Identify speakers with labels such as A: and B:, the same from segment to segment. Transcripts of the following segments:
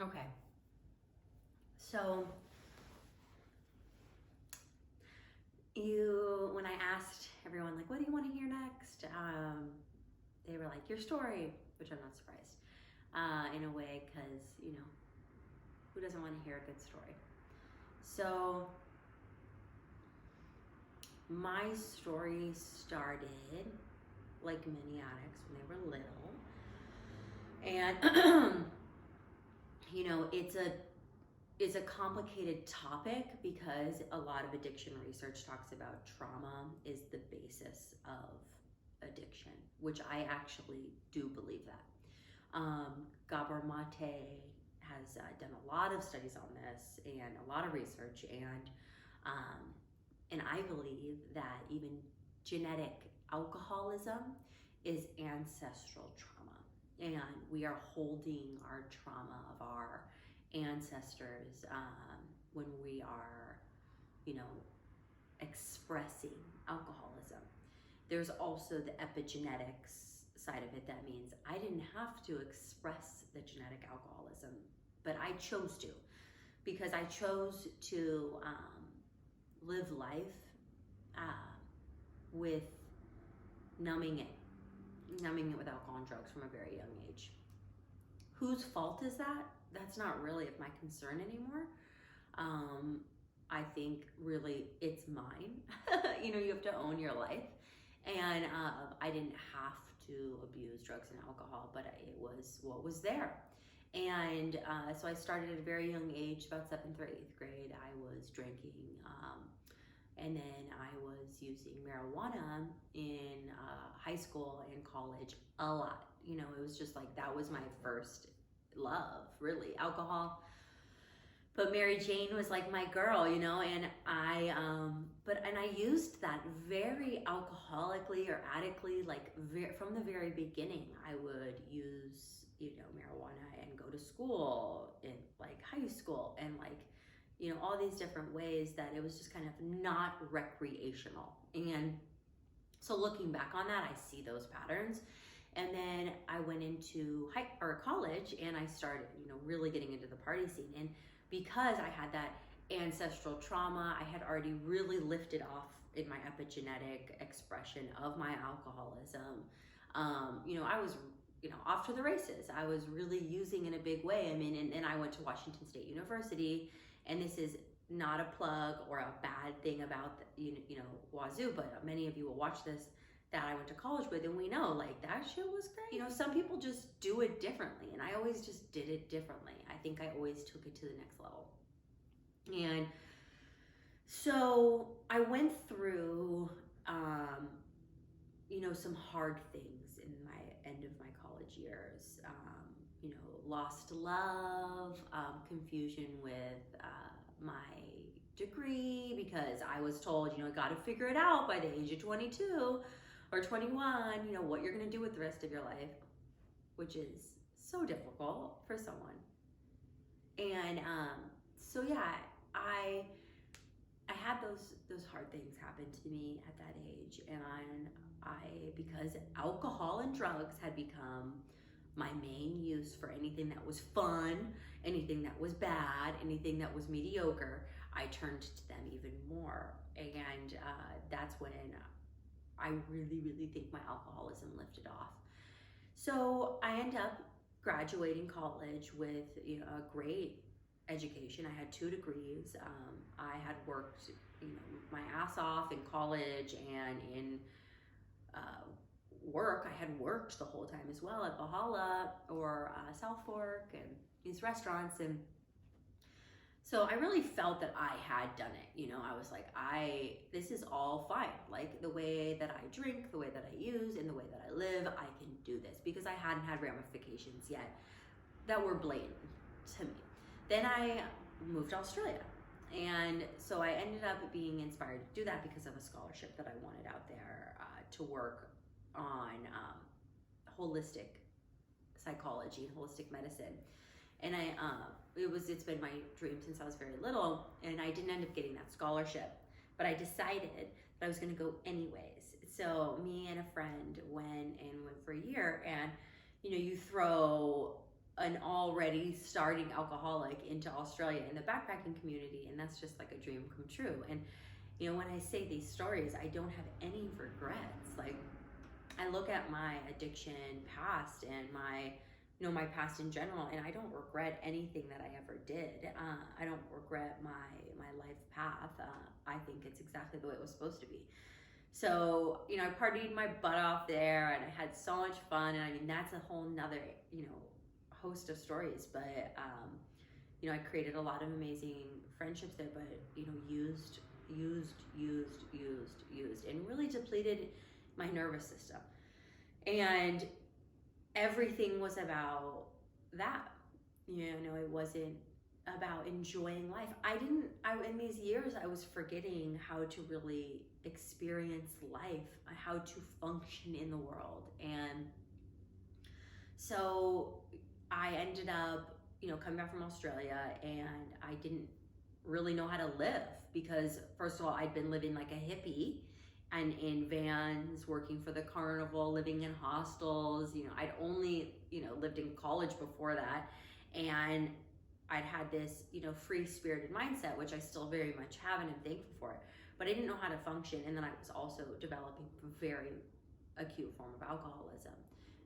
A: Okay. So when I asked everyone, like, what do you want to hear next? They were like, your story, which I'm not surprised, in a way, because, who doesn't want to hear a good story? So my story started like many addicts when they were little. And, it's a complicated topic because a lot of addiction research talks about trauma is the basis of addiction, which I actually do believe that. Gabor Mate has done a lot of studies on this and a lot of research, and I believe that even genetic alcoholism is ancestral trauma, and we are holding our trauma of our ancestors when we are, expressing alcoholism. There's also the epigenetics side of it. That means I didn't have to express the genetic alcoholism, but I chose to, because I chose to live life with numbing it with alcohol and drugs from a very young age. Whose fault is that? That's not really of my concern anymore. I think really it's mine. You have to own your life. And I didn't have to abuse drugs and alcohol, but it was what was there. And so I started at a very young age, about 7th or 8th grade. I was drinking, and then I was using marijuana in high school and college a lot. It was just like, that was my first love, really, alcohol. But Mary Jane was like my girl, and I used that very alcoholically or addictly, like from the very beginning. I would use, marijuana and go to school in like high school and like, all these different ways that it was just kind of not recreational. And so looking back on that, I see those patterns. And then I went into college and I started, really getting into the party scene. And because I had that ancestral trauma, I had already really lifted off in my epigenetic expression of my alcoholism. I was, off to the races. I was really using in a big way. I mean, and I went to Washington State University, and this is not a plug or a bad thing about, Wazoo, but many of you will watch this that I went to college with, and we know like that shit was great. Some people just do it differently, and I always just did it differently. I think I always took it to the next level. And so I went through, some hard things in my end of my college years. Lost love, confusion with my degree, because I was told, got to figure it out by the age of 22 or 21, what you're going to do with the rest of your life, which is so difficult for someone. And so yeah, I had those hard things happen to me at that age, and because alcohol and drugs had become my main use for anything that was fun, anything that was bad, anything that was mediocre, I turned to them even more. And that's when I really, really think my alcoholism lifted off. So I ended up graduating college with a great education. I had 2 degrees. I had worked my ass off in college and in work. I had worked the whole time as well at Valhalla or South Fork and these restaurants. And so I really felt that I had done it. I was like, this is all fine. Like the way that I drink, the way that I use, and the way that I live, I can do this, because I hadn't had ramifications yet that were blatant to me. Then I moved to Australia. And so I ended up being inspired to do that because of a scholarship that I wanted out there to work on holistic psychology and holistic medicine. And it's been my dream since I was very little, and I didn't end up getting that scholarship, but I decided that I was going to go anyways. So me and a friend went for a year, and you throw an already starting alcoholic into Australia in the backpacking community, and that's just like a dream come true. And you know, when I say these stories, I don't have any regrets. Like, I look at my addiction past and my, you know, my past in general, and I don't regret anything that I ever did. I don't regret my life path. I think it's exactly the way it was supposed to be. So, you know, I partied my butt off there, and I had so much fun. And I mean, that's a whole nother, you know, host of stories. But, you know, I created a lot of amazing friendships there, but, you know, used, and really depleted my nervous system. And everything was about that. You know, it wasn't about enjoying life. In these years, I was forgetting how to really experience life, how to function in the world. And so I ended up, you know, coming back from Australia, and I didn't really know how to live because, first of all, I'd been living like a hippie and in vans, working for the carnival, living in hostels. You know, I'd only, you know, lived in college before that. And I'd had this, you know, free-spirited mindset, which I still very much have, and I'm thankful for it. But I didn't know how to function. And then I was also developing a very acute form of alcoholism.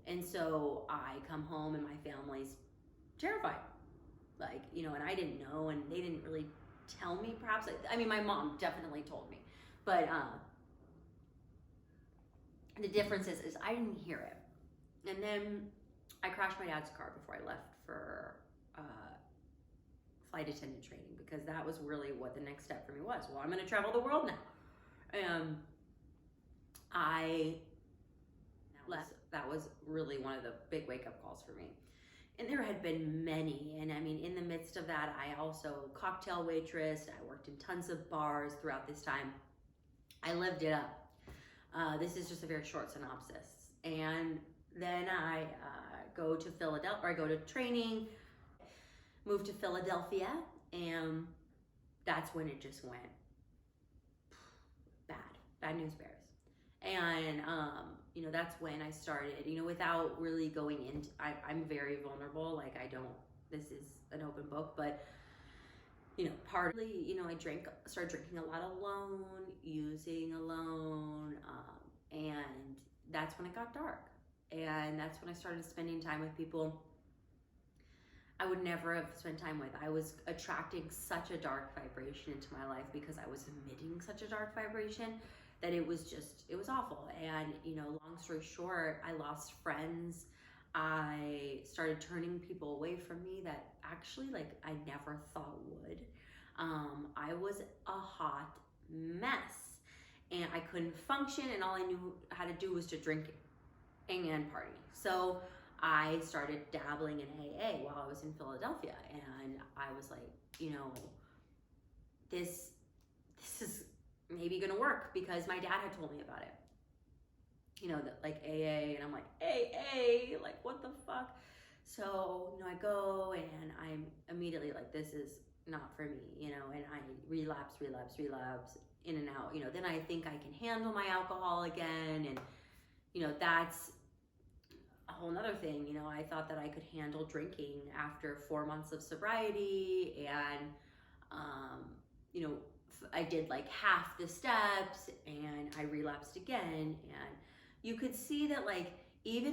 A: And so I come home and my family's terrified. Like, you know, and I didn't know, and they didn't really tell me, perhaps. I mean, my mom definitely told me. But the difference is I didn't hear it. And then I crashed my dad's car before I left for flight attendant training, because that was really what the next step for me was. Well, I'm going to travel the world now. I left. That was really one of the big wake-up calls for me. And there had been many. And I mean, in the midst of that, I also cocktail waitressed. I worked in tons of bars throughout this time. I lived it up. This is just a very short synopsis. And then I go to Philadelphia, or I go to training, moved to Philadelphia, and that's when it just went bad news bears. And, you know, that's when I started, you know, without really going into, I'm very vulnerable. Like, this is an open book, but, you know, partly, you know, I started drinking a lot alone, using alone, and that's when it got dark. And that's when I started spending time with people I would never have spent time with. I was attracting such a dark vibration into my life because I was emitting such a dark vibration that it was awful. And, you know, long story short, I lost friends. I started turning people away from me that actually, like, I never thought would. I was a hot mess, and I couldn't function, and all I knew how to do was to drink and party. So I started dabbling in AA while I was in Philadelphia, and I was like, you know, this is maybe gonna work, because my dad had told me about it. You know, that, like, AA, and I'm like, AA, like, what the fuck? So, you know, I go, and I'm immediately like, this is not for me, you know, and I relapse, in and out, you know. Then I think I can handle my alcohol again, and, you know, that's a whole nother thing. You know, I thought that I could handle drinking after 4 months of sobriety, and, you know, I did like half the steps, and I relapsed again, and you could see that, like, even